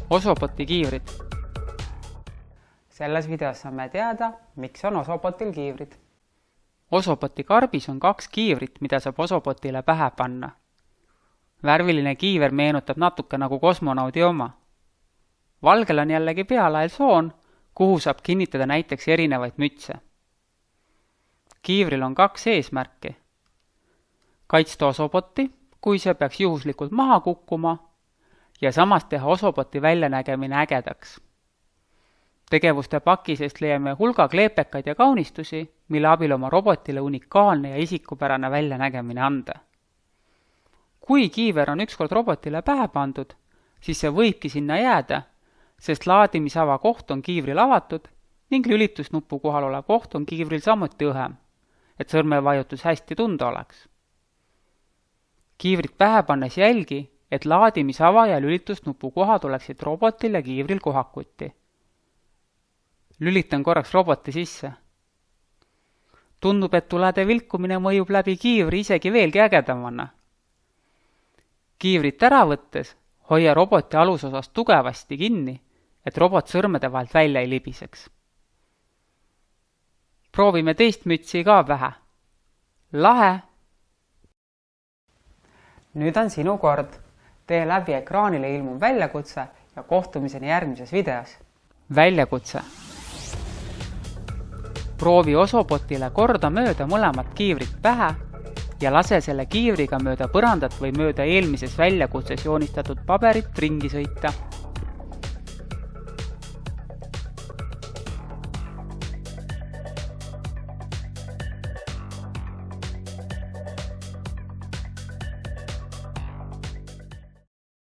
Osoboti kiivrid. Selles videos saame teada, miks on Osobotil kiivrid. Osoboti karbis on 2 kiivrit, mida saab Osobotile pähe panna. Värviline kiiver meenutab natuke nagu kosmonaudi oma. Valgel on jällegi pealael soon, kuhu saab kinnitada näiteks erinevaid mütse. Kiivril on 2 eesmärki. Kaitsta Osoboti, kui see peaks juhuslikult maha kukkuma, ja samas teha Osoboti väljanägemine ägedaks. Tegevuste paki seest leiame hulga kleepekaid ja kaunistusi, mille abil oma robotile unikaalne ja isikupärane väljanägemine anda. Kui kiiver on ükskord robotile pähe pandud, siis see võibki sinna jääda, sest laadimisava koht on kiivril avatud ning lülitusnupu kohal olev koht on kiivril samuti õhem, et sõrmevajutus hästi tunda oleks. Kiivrit pähe pannes jälgi, et laadimisava ja lülitusnupu kohad oleksid robotil ja kiivril kohakuti. Lülitan korraks roboti sisse. Tundub, et tulede vilkumine mõjub läbi kiivri isegi veelgi ägedamana. Kiivrit ära võttes hoia roboti alusosast tugevasti kinni, et robot sõrmede vahelt välja ei libiseks. Proovime teist mütsi ka pähe. Lahe! Nüüd on sinu kord. Tee läbi ekraanile ilmuv väljakutse ja kohtumiseni järgmises videos. Väljakutse. Proovi Osobotile korda mööda mõlemat kiivrit pähe ja lase selle kiivriga mööda põrandat või mööda eelmises väljakutses joonistatud paberit ringi sõita.